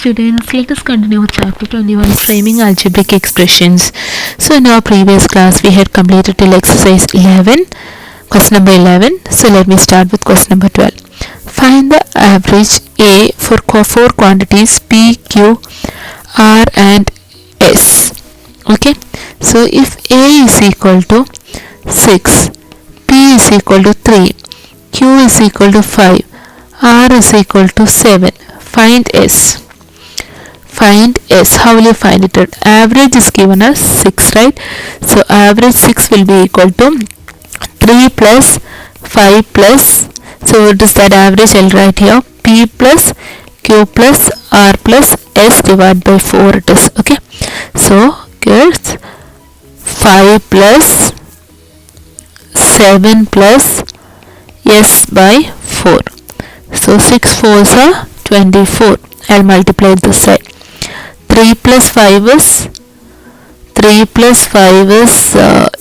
students, let us continue with chapter 21, framing algebraic expressions. So in our previous class we had completed till exercise 11, question number 11. So let me start with question number 12. Find the average A for four quantities P, Q, R and S. Okay, so if A is equal to 6, P is equal to 3, Q is equal to 5, R is equal to 7. Find S. Find S. How will you find it out? Average is given as 6, right? So average 6 will be equal to 3 plus 5 plus. So what is that average? I'll write here P plus Q plus R plus S divided by 4 it is. Okay. So here's 5 plus 7 plus S by 4. So 6 4s are 24. I'll multiply this side. 3 plus 5 is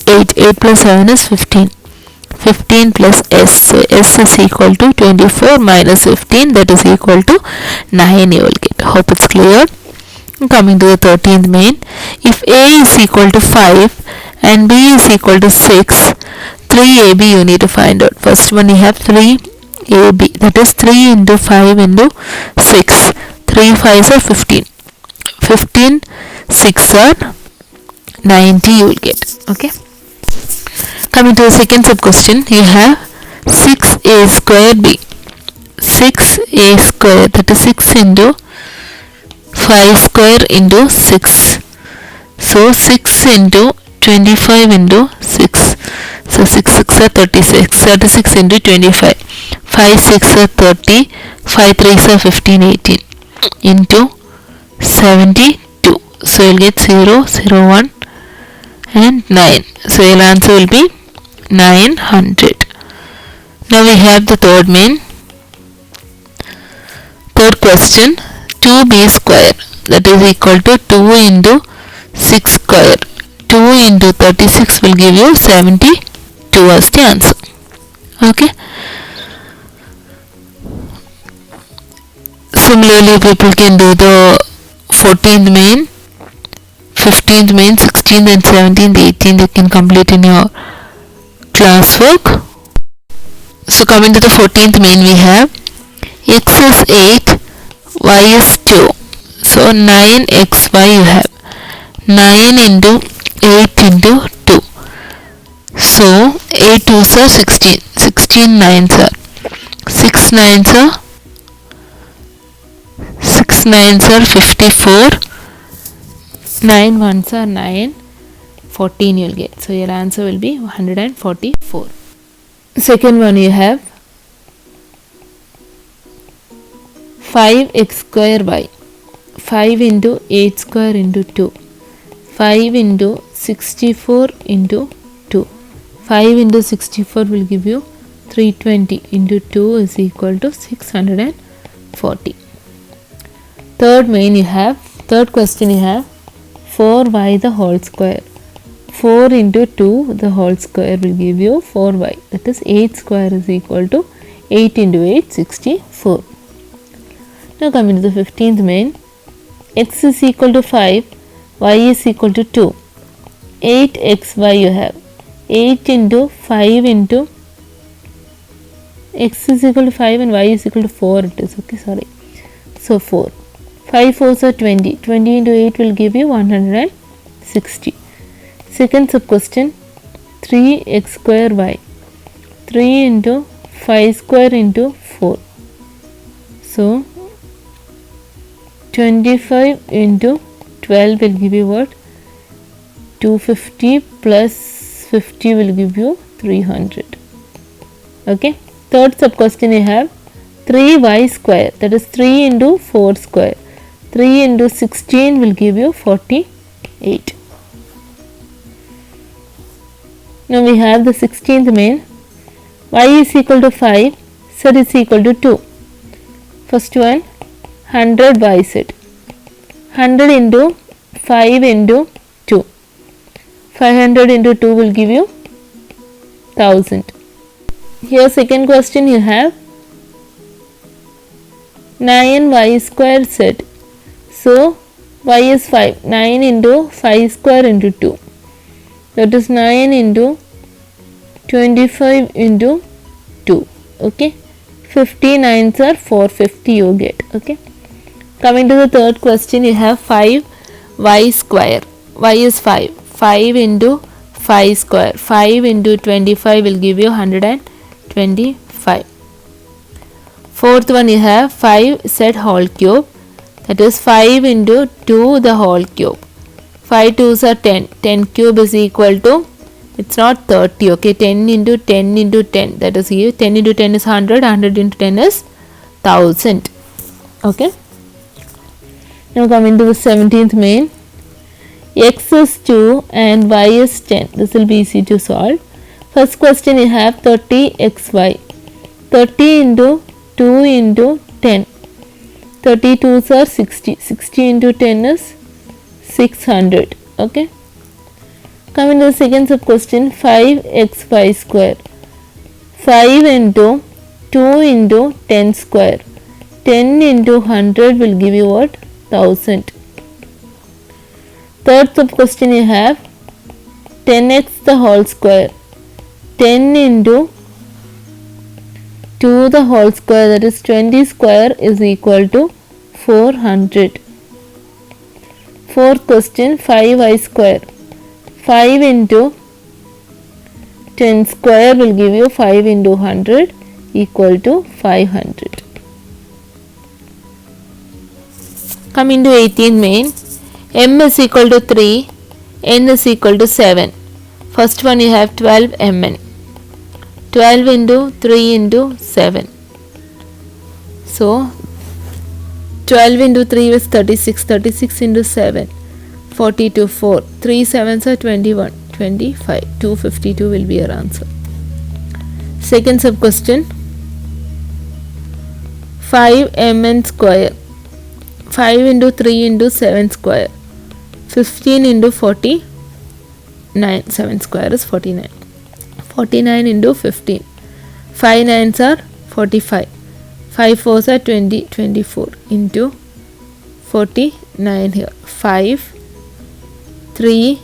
8. 8 plus 7 is 15. 15 plus S. So S is equal to 24 minus 15, that is equal to 9 you will get. Hope it's clear. Coming to the 13th main. If A is equal to 5 and B is equal to 6, 3AB you need to find out. First one you have 3AB, that is 3 into 5 into 6. 3 5s are 15. 15 6 are 90 you will get. Okay. Coming to the second sub question, you have 6A square B. 6A square, that is 6 into 5 square into 6. So 6 into 25 into 6. So 6 6 are 36. 36 into 25. 5 6 are 30. 5 3s are 15 18 into 72. So you'll get 0 0 1 and 9. So your answer will be 900. Now we have the third main. Third question, 2B square, that is equal to 2 into 6 square. 2 into 36 will give you 72 as the answer. Okay. Similarly, people can do the 14th main, 15th main, 16th and 17th, 18th you can complete in your classwork. So coming to the 14th main, we have x is 8, y is 2. So 9xy you have 9 into 8 into 2. So 8 2s are 16. 16 9s are 6 9s are 54. 9 1s are 9. 14 you'll get. So your answer will be 144. Second one you have 5x square y. 5 into 8 square into 2. 5 into 64 into 2. 5 into 64 will give you 320 into 2 is equal to 640. Third question you have 4y the whole square. 4 into 2 the whole square will give you 4y, that is 8 square is equal to 8 into 8 64. Now coming to the 15th main, x is equal to 5, y is equal to 2. 8xy you have 8 into 5 into x is equal to 5 and y is equal to 4 it is. Okay, sorry. So 4. 5 4s are 20. 20 into 8 will give you 160. Second sub question, 3x square y. 3 into 5 square into 4. So 25 into 12 will give you what? 250 plus 50 will give you 300. Okay. Third sub question you have 3y square, that is 3 into 4 square. 3 into 16 will give you 48. Now we have the 16th main. Y is equal to 5, z is equal to 2. First one, 100 y z. 100 into 5 into 2. 500 into 2 will give you 1000. Here second question you have 9y square z. So y is 5. 9 into 5 square into 2. That is 9 into 25 into 2. Okay. 59s are 450 you get. Okay. Coming to the third question, you have 5y square. Y is 5. 5 into 5 square. 5 into 25 will give you 125. Fourth one, you have 5z whole cube. That is 5 into 2 the whole cube. 5 2s are 10. 10 cube is equal to, it's not 30. Okay. 10 into 10 into 10. That is here. 10 into 10 is 100. 100 into 10 is 1000. Okay. Now coming to the 17th main. X is 2 and y is 10. This will be easy to solve. First question, you have 30xy. 30 into 2 into 10. 32s are 60. 60 into 10 is 600. Okay. Coming to the second sub question, 5xy square. 5 into 2 into 10 square. 10 into 100 will give you what? 1000. Third sub question, you have 10x the whole square. 10 into 2 the whole square, that is 20 square, is equal to 400. Fourth question, 5y square. 5 into 10 square will give you 5 into 100 equal to 500. Coming to 18th main. M is equal to 3, N is equal to 7. First one, you have 12 Mn. 12 into 3 into 7. So 12 into 3 is 36. 36 into 7. 42, 4. 3 7s are 21. 25. 252 will be your answer. Second sub question. 5 Mn square. 5 into 3 into 7 square. 15 into 49. 7 square is 49. 49 into 15. 5 9s are 45. 5 4s are 20. 24 into 49 here. 5. 3.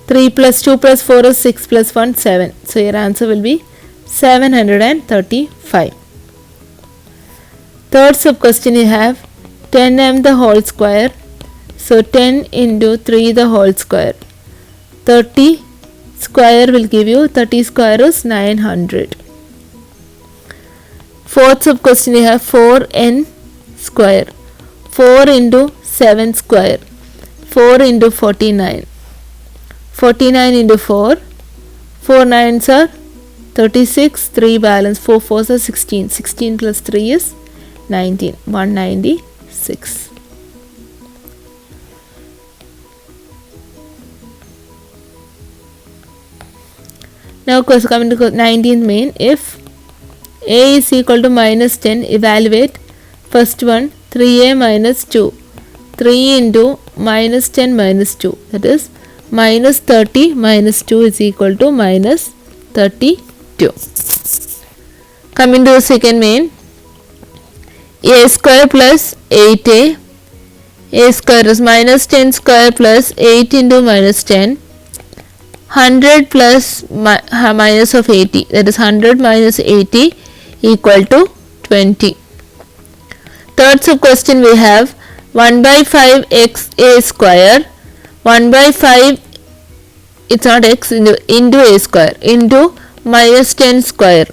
3 plus 2 plus 4 is 6 plus 1 7. So your answer will be 735. Third sub question, you have 10m the whole square. So 10 into 3 the whole square. 30 square will give you, 30 square is 900. Fourth sub question, you have 4n square. 4 into 7 square. 4 into 49. 49 into 4. 4 9s are 36. 3 balance. 4 4s are 16. 16 plus 3 is 19. 196. Now coming to 19th main. If a is equal to minus 10, evaluate first one, 3a minus 2. 3 into minus 10 minus 2, that is minus 30 minus 2 is equal to minus 32. Coming to the second main. A square plus 8a. A square is minus 10 square plus 8 into minus 10. 100 plus minus of 80, that is 100 minus 80 equal to 20. Third sub question, we have 1 by 5 x a square. 1 by 5, it's not x, into a square into minus 10 square.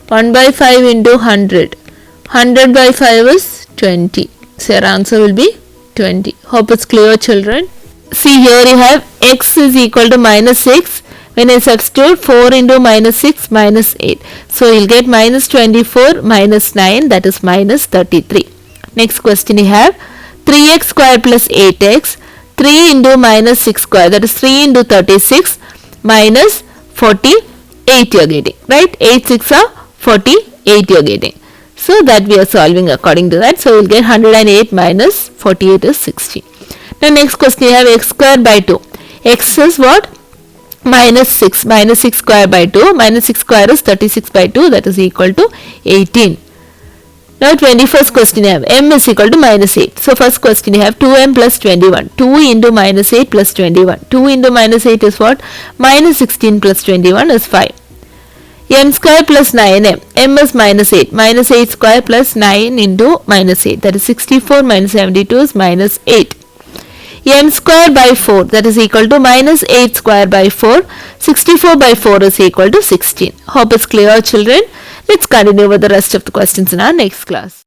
1 by 5 into 100. 100 by 5 is 20. So your answer will be 20. Hope it's clear, children. See here you have x is equal to minus 6. When I substitute 4 into minus 6 minus 8. So you'll get minus 24 minus 9, that is minus 33. Next question you have 3x square plus 8x. 3 into minus 6 square, that is 3 into 36 minus 48 you are getting. Right? 8 6 are 48 you are getting. So that we are solving according to that. So we'll get 108 minus 48 is 60. Now next question you have x square by 2. X is what? Minus 6. Minus 6 square by 2. Minus 6 square is 36 by 2. That is equal to 18. Now 21st question you have m is equal to minus 8. So first question you have 2m plus 21. 2 into minus 8 plus 21. 2 into minus 8 is what? Minus 16 plus 21 is 5. M square plus 9m. M is minus 8. Minus 8 square plus 9 into minus 8. That is 64 minus 72 is minus 8. M square by 4, that is equal to minus 8 square by 4. 64 by 4 is equal to 16. Hope it's clear, children. Let's continue with the rest of the questions in our next class.